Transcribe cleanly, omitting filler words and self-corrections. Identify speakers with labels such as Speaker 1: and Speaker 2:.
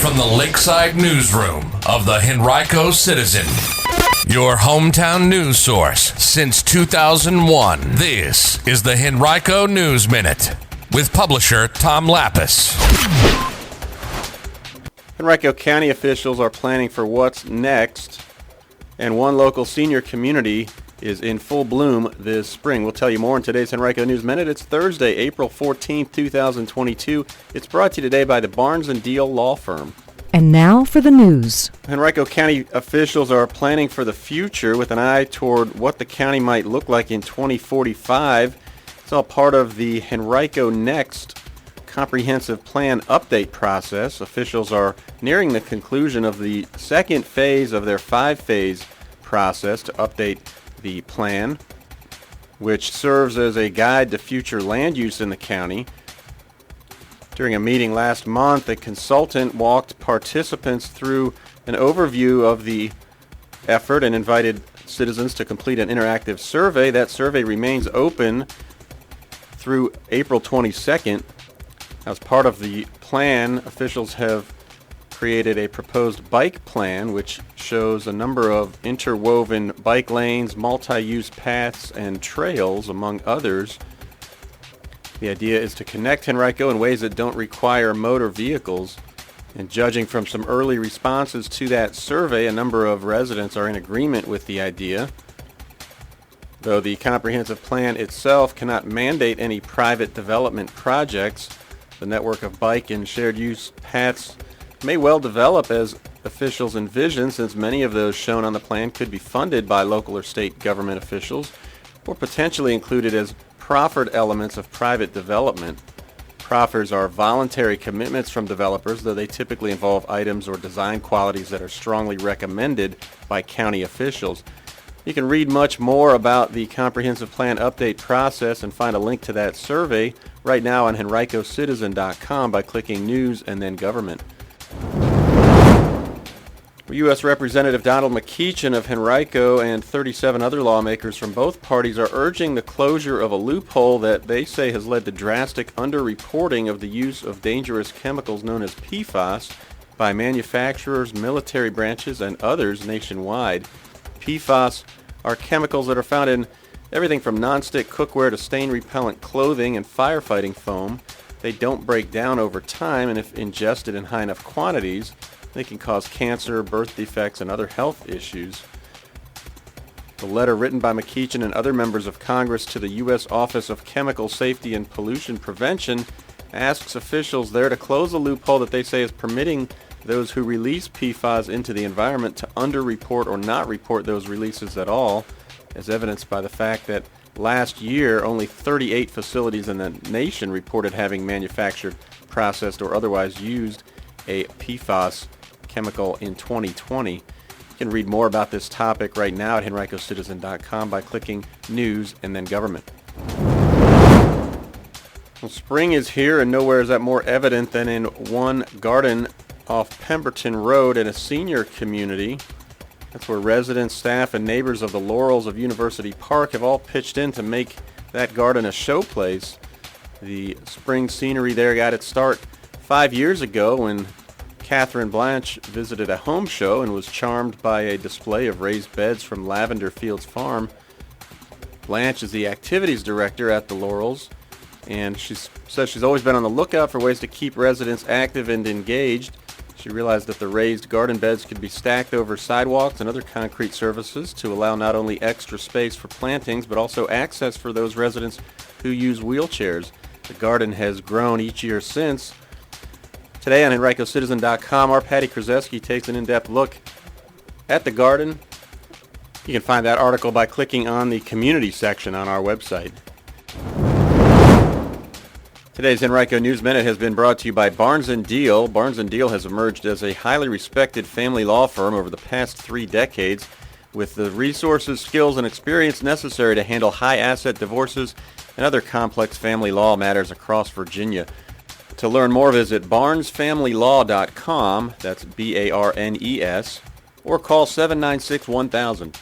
Speaker 1: from the Lakeside Newsroom of the Henrico Citizen, your hometown news source since 2001. This is the Henrico News Minute with publisher Tom Lapis.
Speaker 2: Henrico County officials are planning for what's next, and one local senior community is in full bloom this spring. We'll tell you more in today's Henrico News Minute. It's Thursday, April 14th, 2022. It's brought to you today by the Barnes & Deal Law Firm.
Speaker 3: And now for the news.
Speaker 2: Henrico County officials are planning for the future with an eye toward what the county might look like in 2045. It's all part of the Henrico Next comprehensive plan update process. Officials are nearing the conclusion of the second phase of their five-phase process to update the plan, which serves as a guide to future land use in the county. During a meeting last month, a consultant walked participants through an overview of the effort and invited citizens to complete an interactive survey. That survey remains open through April 22nd. As part of the plan, officials have created a proposed bike plan which shows a number of interwoven bike lanes, multi-use paths, and trails, among others. The idea is to connect Henrico in ways that don't require motor vehicles. And judging from some early responses to that survey, a number of residents are in agreement with the idea. Though the comprehensive plan itself cannot mandate any private development projects, the network of bike and shared use paths may well develop as officials envision, since many of those shown on the plan could be funded by local or state government officials or potentially included as proffered elements of private development. Proffers are voluntary commitments from developers, though they typically involve items or design qualities that are strongly recommended by county officials. You can read much more about the comprehensive plan update process and find a link to that survey right now on henricocitizen.com by clicking News and then Government. U.S. Representative Donald McEachin of Henrico and 37 other lawmakers from both parties are urging the closure of a loophole that they say has led to drastic underreporting of the use of dangerous chemicals known as PFAS by manufacturers, military branches, and others nationwide. PFAS are chemicals that are found in everything from nonstick cookware to stain-repellent clothing and firefighting foam. They don't break down over time, and if ingested in high enough quantities, they can cause cancer, birth defects, and other health issues. The letter written by McEachin and other members of Congress to the U.S. Office of Chemical Safety and Pollution Prevention asks officials there to close a loophole that they say is permitting those who release PFAS into the environment to underreport or not report those releases at all, as evidenced by the fact that last year only 38 facilities in the nation reported having manufactured, processed, or otherwise used a PFAS chemical in 2020. You can read more about this topic right now at henricocitizen.com by clicking News and then Government. Well, spring is here, and nowhere is that more evident than in one garden off Pemberton Road in a senior community. That's where residents, staff, and neighbors of the Laurels of University Park have all pitched in to make that garden a showplace. The spring scenery there got its start 5 years ago when Catherine Blanche visited a home show and was charmed by a display of raised beds from Lavender Fields Farm. Blanche is the activities director at the Laurels, and she says she's always been on the lookout for ways to keep residents active and engaged. She realized that the raised garden beds could be stacked over sidewalks and other concrete surfaces to allow not only extra space for plantings, but also access for those residents who use wheelchairs. The garden has grown each year since. Today on henricocitizen.com, our Patty Krzeski takes an in-depth look at the garden. You can find that article by clicking on the community section on our website. Today's Henrico News Minute has been brought to you by Barnes & Deal. Barnes & Deal has emerged as a highly respected family law firm over the past 3 decades with the resources, skills, and experience necessary to handle high-asset divorces and other complex family law matters across Virginia. To learn more, visit barnesfamilylaw.com, that's B-A-R-N-E-S, or call 796-1000.